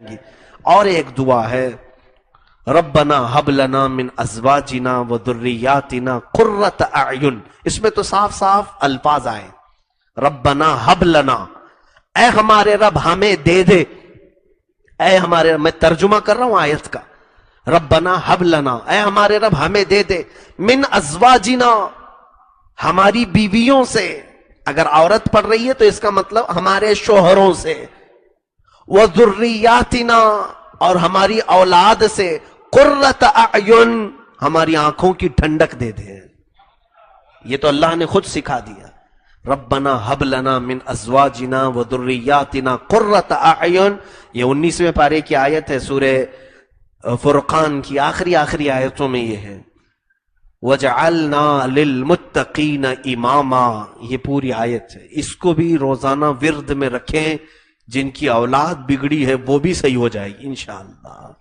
اور ایک دعا ہے ربنا حب لنا من ازواجنا و ذریاتنا قرۃ اعین، اس میں تو صاف صاف الفاظ آئے ربنا حب لنا، اے ہمارے رب ہمیں دے دے، اے ہمارے رب، میں ترجمہ کر رہا ہوں آیت کا، ربنا حب لنا، اے ہمارے رب ہمیں دے دے، من ازواجنا، ہماری بیویوں سے، اگر عورت پڑھ رہی ہے تو اس کا مطلب ہمارے شوہروں سے، وذریاتنا، اور ہماری اولاد سے، قرۃ اعین، ہماری آنکھوں کی ٹھنڈک دے دے۔ یہ تو اللہ نے خود سکھا دیا، ربنا حب لنا من ازواجنا وذریاتنا قرۃ اعین، یہ 19ویں پارے کی آیت ہے، سورہ فرقان کی آخری آیتوں میں یہ ہے، وجعلنا للمتقین اماما، یہ پوری آیت ہے، اس کو بھی روزانہ ورد میں رکھیں، جن کی اولاد بگڑی ہے وہ بھی صحیح ہو جائے گی انشاءاللہ،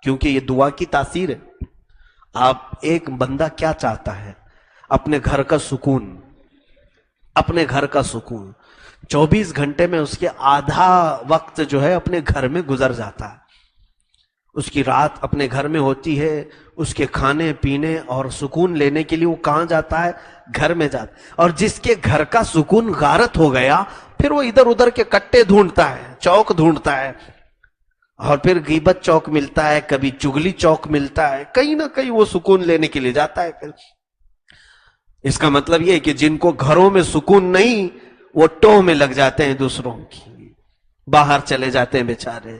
کیونکہ یہ دعا کی تاثیر ہے۔ آپ ایک بندہ کیا چاہتا ہے؟ اپنے گھر کا سکون، اپنے گھر کا سکون، 24 گھنٹے میں اس کے آدھا وقت جو ہے اپنے گھر میں گزر جاتا ہے، اس کی رات اپنے گھر میں ہوتی ہے، اس کے کھانے پینے اور سکون لینے کے لیے وہ کہاں جاتا ہے؟ گھر میں جاتا ہے۔ اور جس کے گھر کا سکون غارت ہو گیا، پھر وہ ادھر ادھر کے کٹے ڈھونڈتا ہے، چوک ڈھونڈتا ہے، اور پھر غیبت چوک ملتا ہے، کبھی چگلی چوک ملتا ہے، کہیں نہ کہیں وہ سکون لینے کے لیے جاتا ہے۔ پھر اس کا مطلب یہ ہے کہ جن کو گھروں میں سکون نہیں، وہ ٹوہ میں لگ جاتے ہیں دوسروں کی، باہر چلے جاتے ہیں بیچارے۔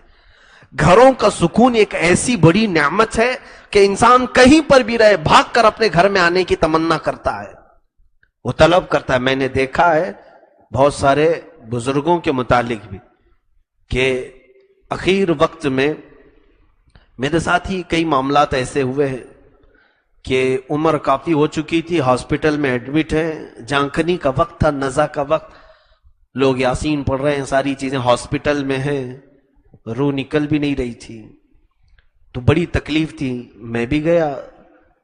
گھروں کا سکون ایک ایسی بڑی نعمت ہے کہ انسان کہیں پر بھی رہے بھاگ کر اپنے گھر میں آنے کی تمنا کرتا ہے، وہ طلب کرتا ہے۔ میں نے دیکھا ہے بہت سارے بزرگوں کے متعلق بھی کہ اخیر وقت میں میرے ساتھ ہی کئی معاملات ایسے ہوئے ہیں کہ عمر کافی ہو چکی تھی، ہاسپٹل میں ایڈمٹ ہے، جانکنی کا وقت تھا، نزا کا وقت، لوگ یاسین پڑھ رہے ہیں، ساری چیزیں، ہاسپٹل میں ہیں، روح نکل بھی نہیں رہی تھی، تو بڑی تکلیف تھی۔ میں بھی گیا،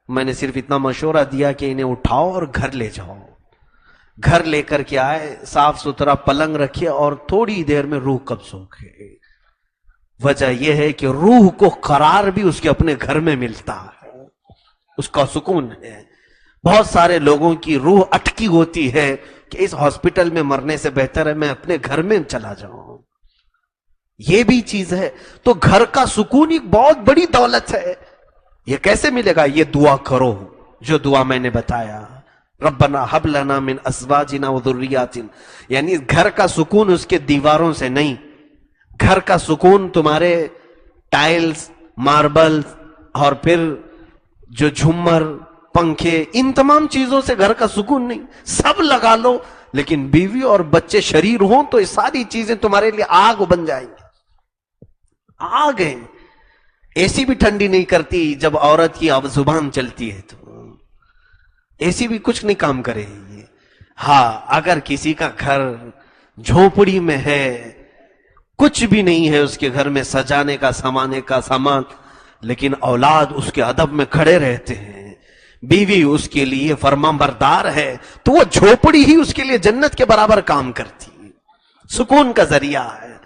میں نے صرف اتنا مشورہ دیا کہ انہیں اٹھاؤ اور گھر لے جاؤ۔ گھر لے کر کے آئے، صاف ستھرا پلنگ رکھے، اور تھوڑی دیر میں روح قبض ہو گئی۔ وجہ یہ ہے کہ روح کو قرار بھی اس کے اپنے گھر میں ملتا ہے، اس کا سکون ہے۔ بہت سارے لوگوں کی روح اٹکی ہوتی ہے کہ اس ہاسپٹل میں مرنے سے بہتر ہے میں اپنے گھر میں چلا جاؤں، یہ بھی چیز ہے۔ تو گھر کا سکون ایک بہت بڑی دولت ہے۔ یہ کیسے ملے گا؟ یہ دعا کرو جو دعا میں نے بتایا، ربنا حب لنا من ازواجنا وذریاتنا، یعنی گھر کا سکون اس کے دیواروں سے نہیں، گھر کا سکون تمہارے ٹائلز، ماربل، اور پھر جو جھومر، پنکھے، ان تمام چیزوں سے گھر کا سکون نہیں۔ سب لگا لو لیکن بیوی اور بچے شریر ہوں تو یہ ساری چیزیں تمہارے لیے آگ بن جائیں گی۔ آگ ہے، اے سی بھی ٹھنڈی نہیں کرتی جب عورت کی زبان چلتی ہے، تو اے سی بھی کچھ نہیں کام کرے گی۔ ہاں، اگر کسی کا گھر جھونپڑی میں ہے، کچھ بھی نہیں ہے اس کے گھر میں سجانے کا، سمانے کا سامان، لیکن اولاد اس کے ادب میں کھڑے رہتے ہیں، بیوی اس کے لیے فرما بردار ہے، تو وہ جھونپڑی ہی اس کے لیے جنت کے برابر کام کرتی ہے، سکون کا ذریعہ ہے۔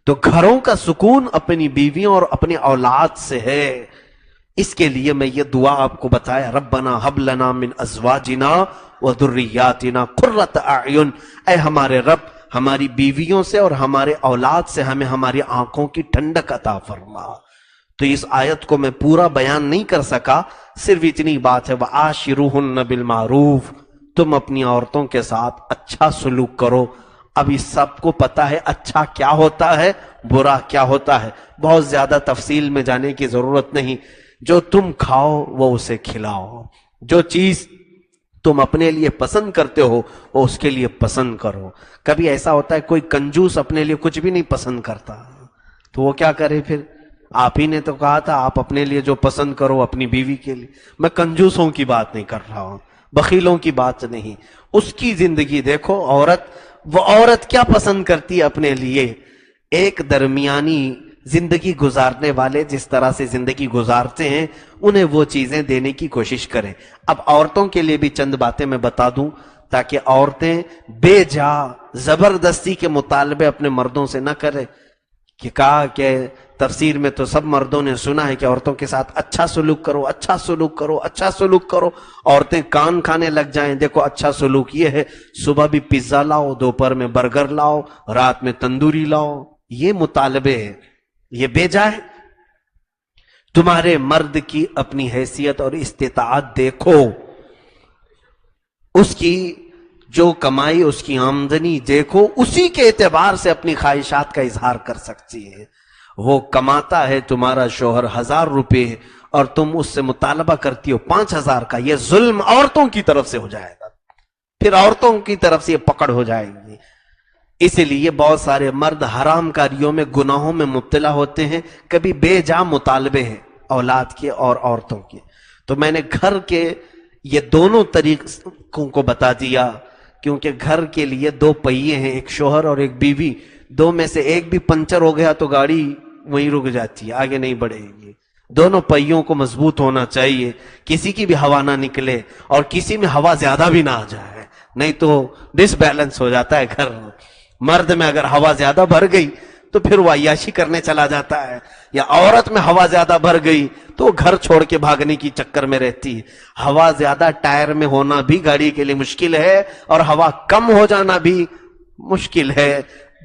تو گھروں کا سکون اپنی بیویوں اور اپنی اولاد سے ہے۔ اس کے لیے میں یہ دعا آپ کو بتایا، ربنا حب لنا من ازواجنا وذریاتنا قرۃ اعین، اے ہمارے رب ہماری بیویوں سے اور ہمارے اولاد سے ہمیں ہماری آنکھوں کی ٹھنڈک عطا فرما۔ تو اس آیت کو میں پورا بیان نہیں کر سکا، صرف اتنی بات ہے، وعاشروہن بالمعروف، تم اپنی عورتوں کے ساتھ اچھا سلوک کرو۔ اب اس سب کو پتا ہے اچھا کیا ہوتا ہے، برا کیا ہوتا ہے، بہت زیادہ تفصیل میں جانے کی ضرورت نہیں۔ جو تم کھاؤ وہ اسے کھلاؤ، جو چیز تم اپنے لیے پسند کرتے ہو وہ اس کے لیے پسند کرو۔ کبھی ایسا ہوتا ہے کوئی کنجوس اپنے لیے کچھ بھی نہیں پسند کرتا، تو وہ کیا کرے پھر؟ آپ ہی نے تو کہا تھا آپ اپنے لیے جو پسند کرو اپنی بیوی کے لیے۔ میں کنجوسوں کی بات نہیں کر رہا ہوں، بخیلوں کی بات نہیں، اس کی زندگی دیکھو۔ وہ عورت کیا پسند کرتی ہے اپنے لیے؟ ایک درمیانی زندگی گزارنے والے جس طرح سے زندگی گزارتے ہیں انہیں وہ چیزیں دینے کی کوشش کریں۔ اب عورتوں کے لیے بھی چند باتیں میں بتا دوں تاکہ عورتیں بے جا زبردستی کے مطالبے اپنے مردوں سے نہ کریں کہ کہا کہ تفسیر میں تو سب مردوں نے سنا ہے کہ عورتوں کے ساتھ اچھا سلوک کرو، اچھا سلوک کرو، اچھا سلوک کرو. عورتیں کان کھانے لگ جائیں. دیکھو اچھا سلوک یہ ہے، صبح بھی پیزا لاؤ، دوپہر میں برگر لاؤ، رات میں تندوری لاؤ. یہ مطالبے ہیں، یہ بیجا ہے. تمہارے مرد کی اپنی حیثیت اور استطاعت دیکھو، اس کی جو کمائی، اس کی آمدنی دیکھو، اسی کے اعتبار سے اپنی خواہشات کا اظہار کر سکتی ہے. وہ کماتا ہے تمہارا شوہر 1000 روپے اور تم اس سے مطالبہ کرتی ہو 5000 کا. یہ ظلم عورتوں کی طرف سے ہو جائے گا، پھر عورتوں کی طرف سے یہ پکڑ ہو جائے گی. اسی لیے بہت سارے مرد حرام کاریوں میں، گناہوں میں مبتلا ہوتے ہیں. کبھی بے جا مطالبے ہیں اولاد کے اور عورتوں کے. تو میں نے گھر کے یہ دونوں طریقوں کو بتا دیا، کیونکہ گھر کے لیے 2 پہیے ہیں، ایک شوہر اور ایک بیوی. 2 میں سے ایک بھی پنچر ہو گیا تو گاڑی وہیں رک جاتی ہے، آگے نہیں بڑھے گی. دونوں پہیوں کو مضبوط ہونا چاہیے، کسی کی بھی ہوا نہ نکلے اور کسی میں ہوا زیادہ بھی نہ آ جائے، نہیں تو ڈس بیلنس ہو جاتا ہے گھر. مرد میں اگر ہوا زیادہ بھر گئی تو پھر وہ عیاشی کرنے چلا جاتا ہے، یا عورت میں ہوا زیادہ بھر گئی تو گھر چھوڑ کے بھاگنے کی چکر میں رہتی ہے. ہوا زیادہ ٹائر میں ہونا بھی گاڑی کے لیے مشکل ہے، اور ہوا کم ہو جانا بھی مشکل ہے.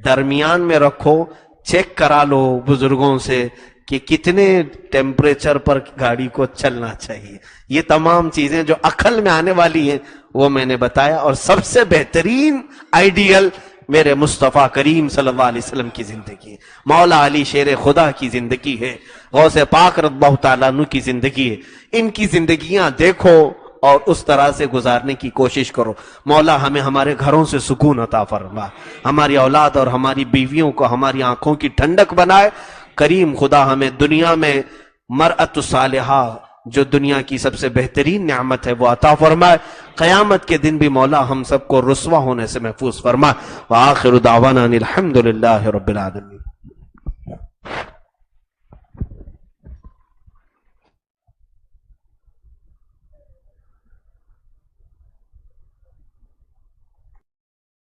درمیان میں رکھو، چیک کرا لو بزرگوں سے کہ کتنے ٹیمپریچر پر گاڑی کو چلنا چاہیے. یہ تمام چیزیں جو عقل میں آنے والی ہیں وہ میں نے بتایا. اور سب سے بہترین آئیڈیل میرے مصطفیٰ کریم صلی اللہ علیہ وسلم کی زندگی ہے، مولا علی شیر خدا کی زندگی ہے، غوث پاک رضی اللہ تعالیٰ عنہ کی زندگی ہے. ان کی زندگیاں دیکھو اور اس طرح سے گزارنے کی کوشش کرو. مولا ہمیں ہمارے گھروں سے سکون عطا فرما، ہماری اولاد اور ہماری بیویوں کو ہماری آنکھوں کی ٹھنڈک بنائے. کریم خدا ہمیں دنیا میں مرأت صالحہ، جو دنیا کی سب سے بہترین نعمت ہے، وہ عطا فرمائے. قیامت کے دن بھی مولا ہم سب کو رسوا ہونے سے محفوظ فرمائے. وآخر دعوانا الحمد للہ رب العالمین.